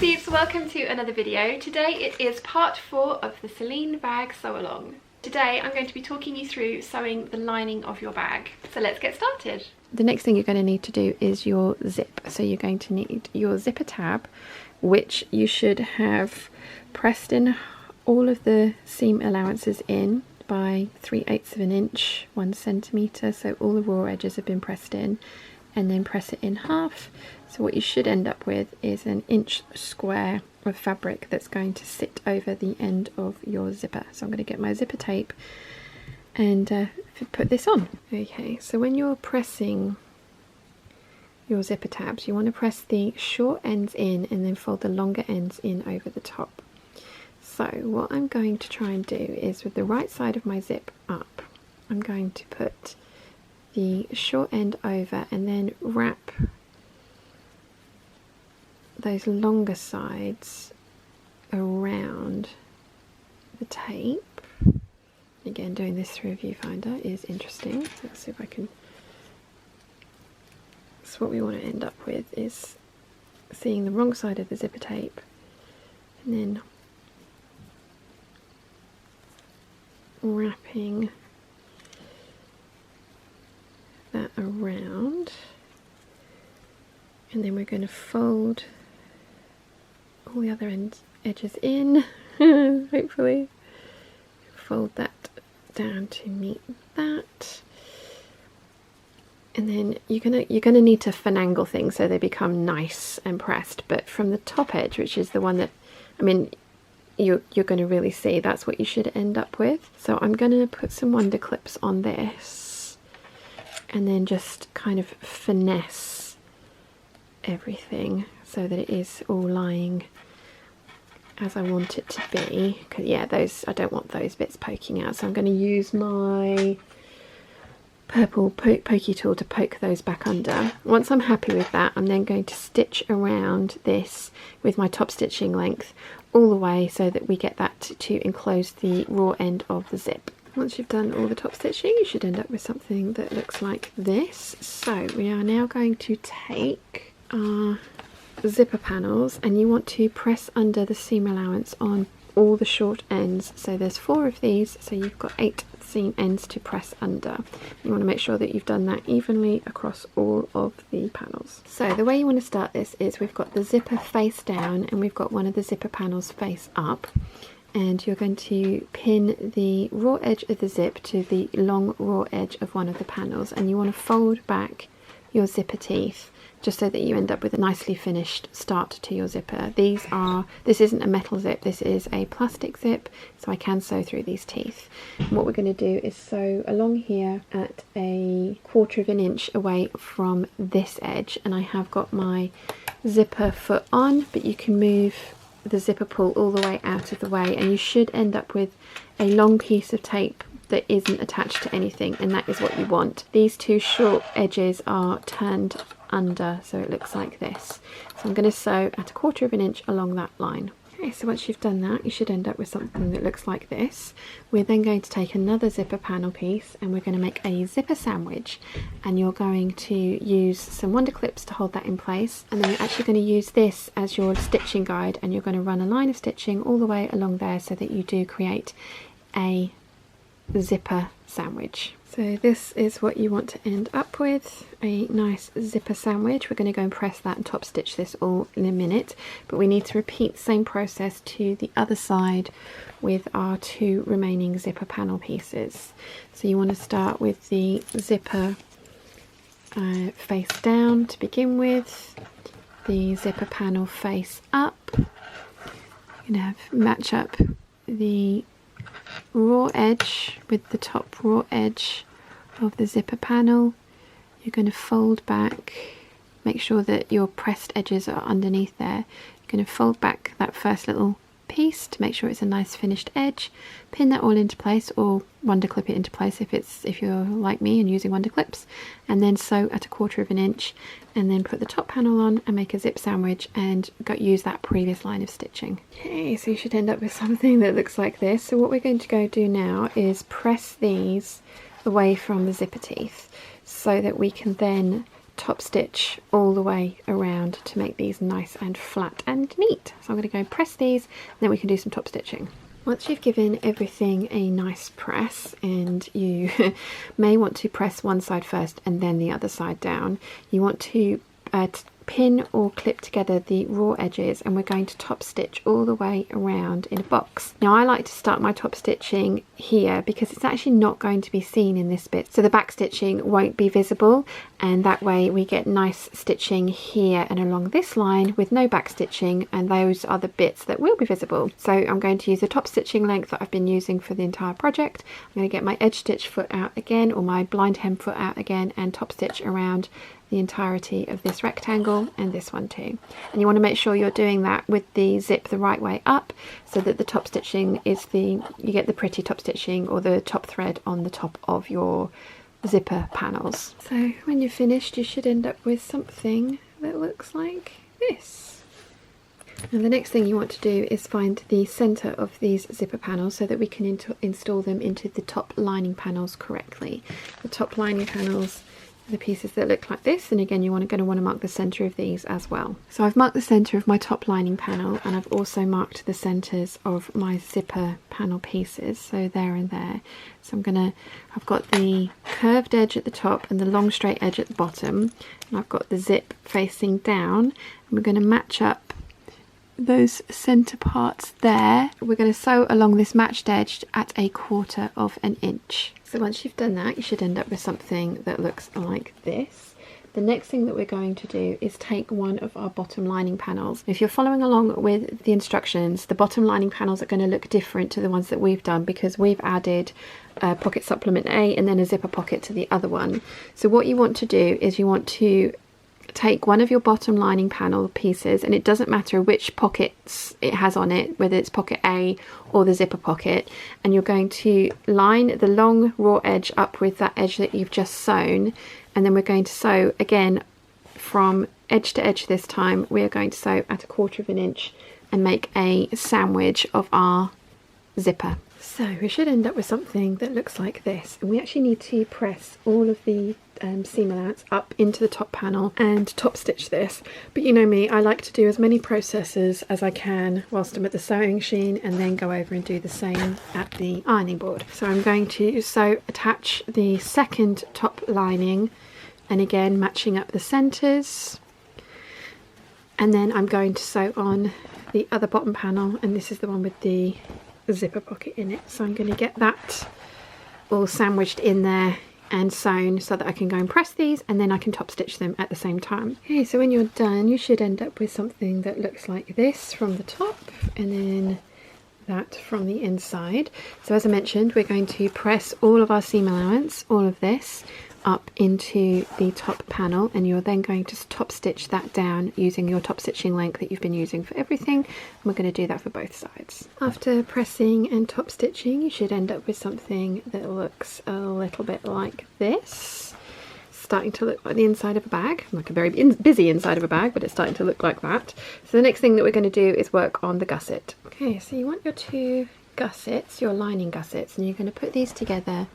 Peeps, welcome to another video. Today it is part 4 of the Celine Bag sew along. Today I'm going to be talking you through sewing the lining of your bag. So let's get started. The next thing you're going to need to do is your zip. So you're going to need your zipper tab, which you should have pressed in all of the seam allowances in by 3/8 of an inch, 1 centimetre, so all the raw edges have been pressed in, and then press it in half. So what you should end up with is an inch square of fabric that's going to sit over the end of your zipper. So I'm going to get my zipper tape and put this on. Okay, so when you're pressing your zipper tabs, you want to press the short ends in and then fold the longer ends in over the top. So what I'm going to try and do is, with the right side of my zip up, I'm going to put the short end over and then wrap those longer sides around the tape. Again, doing this through a viewfinder is interesting. Let's see if I can. So what we want to end up with is seeing the wrong side of the zipper tape and then wrapping that around, and then we're going to fold all the other edges in. Hopefully fold that down to meet that, and then you're gonna need to finagle things so they become nice and pressed. But from the top edge, which is the one that, I mean, you're going to really see, that's what you should end up with. So I'm going to put some wonder clips on this and then just kind of finesse everything so that it is all lying as I want it to be. Because yeah, I don't want those bits poking out, so I'm going to use my purple pokey tool to poke those back under. Once I'm happy with that, I'm then going to stitch around this with my top stitching length all the way so that we get that to enclose the raw end of the zip. Once you've done all the top stitching, you should end up with something that looks like this. So we are now going to take our zipper panels, and you want to press under the seam allowance on all the short ends. So there's 4 of these, so you've got 8 seam ends to press under. You want to make sure that you've done that evenly across all of the panels. So the way you want to start this is, we've got the zipper face down and we've got one of the zipper panels face up, and you're going to pin the raw edge of the zip to the long raw edge of one of the panels, and you want to fold back your zipper teeth just so that you end up with a nicely finished start to your zipper. This isn't a metal zip, this is a plastic zip, so I can sew through these teeth. And what we're going to do is sew along here at a 1/4 of an inch away from this edge, and I have got my zipper foot on, but you can move the zipper pull all the way out of the way, and you should end up with a long piece of tape that isn't attached to anything, and that is what you want. These 2 short edges are turned under, so it looks like this. So I'm going to sew at a 1/4 of an inch along that line. Okay, so once you've done that, you should end up with something that looks like this. We're then going to take another zipper panel piece and we're going to make a zipper sandwich, and you're going to use some wonder clips to hold that in place, and then you're actually going to use this as your stitching guide, and you're going to run a line of stitching all the way along there so that you do create a zipper sandwich. So this is what you want to end up with, a nice zipper sandwich. We're going to go and press that and top stitch this all in a minute, but we need to repeat the same process to the other side with our 2 remaining zipper panel pieces. So you want to start with the zipper face down to begin with, the zipper panel face up. You're going to match up the raw edge with the top raw edge of the zipper panel. You're going to fold back, make sure that your pressed edges are underneath there. You're going to fold back that first little piece to make sure it's a nice finished edge, pin that all into place, or wonder clip it into place if you're like me and using wonder clips, and then sew at a 1/4 of an inch, and then put the top panel on and make a zip sandwich and use that previous line of stitching. Okay, so you should end up with something that looks like this. So what we're going to go do now is press these away from the zipper teeth so that we can then top stitch all the way around to make these nice and flat and neat. So I'm going to go and press these, and then we can do some top stitching. Once you've given everything a nice press, and you may want to press one side first and then the other side down, you want to pin or clip together the raw edges, and we're going to top stitch all the way around in a box. Now I like to start my top stitching here because it's actually not going to be seen in this bit, so the back stitching won't be visible, and that way we get nice stitching here and along this line with no back stitching, and those are the bits that will be visible. So I'm going to use the top stitching length that I've been using for the entire project. I'm going to get my edge stitch foot out again, or my blind hem foot out again, and top stitch around the entirety of this rectangle and this one too. And you want to make sure you're doing that with the zip the right way up, so that the top stitching is you get the pretty top stitching or the top thread on the top of your zipper panels. So when you're finished, you should end up with something that looks like this. And the next thing you want to do is find the center of these zipper panels so that we can install them into the top lining panels correctly. The top lining panels, the pieces that look like this, and again you're going to want to mark the center of these as well. So I've marked the center of my top lining panel, and I've also marked the centers of my zipper panel pieces, so there and there. So I've got the curved edge at the top and the long straight edge at the bottom, and I've got the zip facing down, and we're going to match up those center parts there. We're going to sew along this matched edge at 1/4 of an inch. So once you've done that, you should end up with something that looks like this. The next thing that we're going to do is take one of our bottom lining panels. If you're following along with the instructions, the bottom lining panels are going to look different to the ones that we've done, because we've added a pocket supplement A and then a zipper pocket to the other one. So what you want to do is you want to take one of your bottom lining panel pieces, and it doesn't matter which pockets it has on it, whether it's pocket A or the zipper pocket, and you're going to line the long raw edge up with that edge that you've just sewn, and then we're going to sew again from edge to edge. This time we are going to sew at 1/4 of an inch and make a sandwich of our zipper. So we should end up with something that looks like this, and we actually need to press all of the seam allowance up into the top panel and top stitch this. But you know me, I like to do as many processes as I can whilst I'm at the sewing machine, and then go over and do the same at the ironing board. So I'm going to attach the second top lining, and again matching up the centers, and then I'm going to sew on the other bottom panel, and this is the one with the zipper pocket in it. So I'm going to get that all sandwiched in there and sewn so that I can go and press these, and then I can top stitch them at the same time. Okay, so when you're done, you should end up with something that looks like this from the top, and then that from the inside. So as I mentioned, we're going to press all of our seam allowance, all of this, up into the top panel, and you're then going to top stitch that down using your top stitching length that you've been using for everything, and we're going to do that for both sides. After pressing and top stitching, you should end up with something that looks a little bit like this. Starting to look like the inside of a bag, like a very busy inside of a bag, but it's starting to look like that. So the next thing that we're going to do is work on the gusset. Okay, so you want your two gussets, your lining gussets, and you're going to put these together,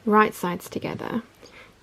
right sides together,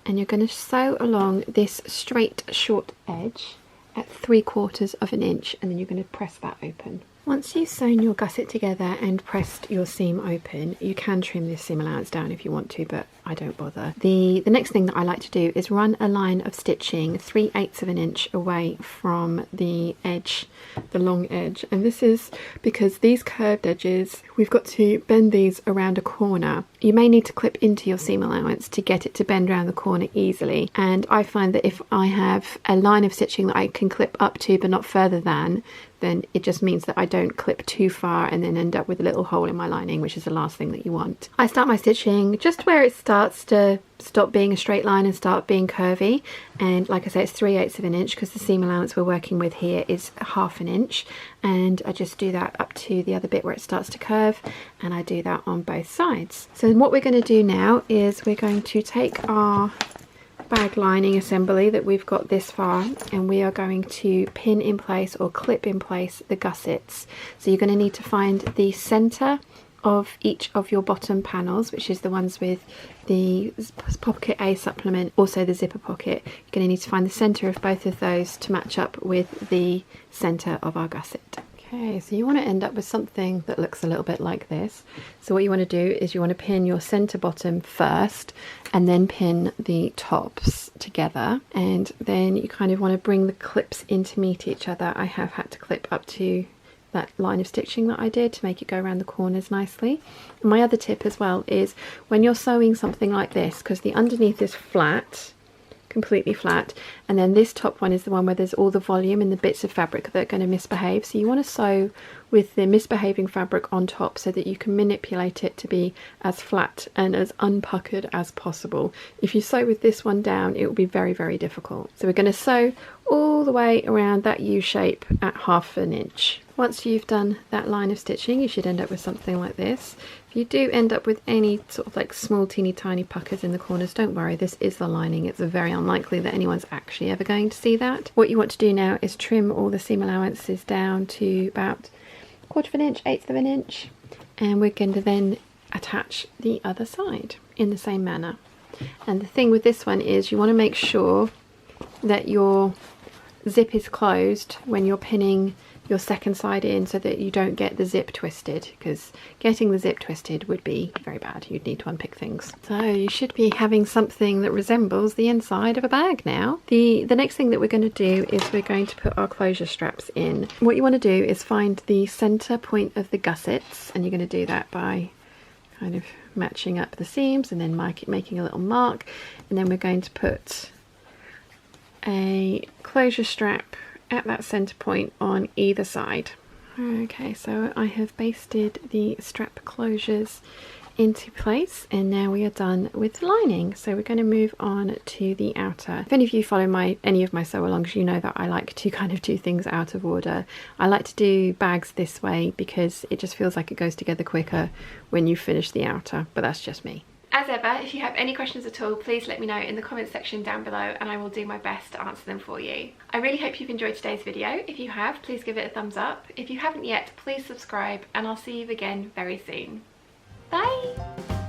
and you're going to sew along this straight short edge at 3/4 of an inch, and then you're going to press that open. Once you've sewn your gusset together and pressed your seam open, you can trim this seam allowance down if you want to, but I don't bother. The next thing that I like to do is run a line of stitching 3/8 of an inch away from the edge, the long edge, and this is because these curved edges, we've got to bend these around a corner. You may need to clip into your seam allowance to get it to bend around the corner easily, and I find that if I have a line of stitching that I can clip up to but not further than, then it just means that I don't clip too far and then end up with a little hole in my lining, which is the last thing that you want. I start my stitching just where it starts to stop being a straight line and start being curvy, and like I say, it's 3/8 of an inch because the seam allowance we're working with here is 1/2 an inch, and I just do that up to the other bit where it starts to curve, and I do that on both sides. So what we're going to do now is we're going to take our bag lining assembly that we've got this far, and we are going to pin in place or clip in place the gussets. So you're going to need to find the center of each of your bottom panels, which is the ones with the pocket A supplement, also the zipper pocket. You're going to need to find the centre of both of those to match up with the centre of our gusset. Okay, so you want to end up with something that looks a little bit like this. So what you want to do is you want to pin your centre bottom first and then pin the tops together, and then you kind of want to bring the clips in to meet each other. I have had to clip up to that line of stitching that I did to make it go around the corners nicely. And my other tip as well is when you're sewing something like this, because the underneath is flat, completely flat, and then this top one is the one where there's all the volume and the bits of fabric that are going to misbehave. So you want to sew with the misbehaving fabric on top so that you can manipulate it to be as flat and as unpuckered as possible. If you sew with this one down, it will be very, very difficult. So we're going to sew all the way around that U shape at 1/2 inch. Once you've done that line of stitching, you should end up with something like this. If you do end up with any sort of like small teeny tiny puckers in the corners, don't worry, this is the lining. It's very unlikely that anyone's actually ever going to see that. What you want to do now is trim all the seam allowances down to about 1/4 inch, 1/8 inch, and we're going to then attach the other side in the same manner. And the thing with this one is you want to make sure that your zip is closed when you're pinning your second side in so that you don't get the zip twisted, because getting the zip twisted would be very bad. You'd need to unpick things. So you should be having something that resembles the inside of a bag now. The next thing that we're going to do is we're going to put our closure straps in. What you want to do is find the center point of the gussets, and you're going to do that by kind of matching up the seams and then making a little mark, and then we're going to put a closure strap at that center point on either side. Okay, so I have basted the strap closures into place, and now we are done with the lining. So we're going to move on to the outer. If any of you follow any of my sew alongs, you know that I like to kind of do things out of order. I like to do bags this way because it just feels like it goes together quicker when you finish the outer, but that's just me. As ever, if you have any questions at all, please let me know in the comments section down below and I will do my best to answer them for you. I really hope you've enjoyed today's video. If you have, please give it a thumbs up. If you haven't yet, please subscribe, and I'll see you again very soon. Bye!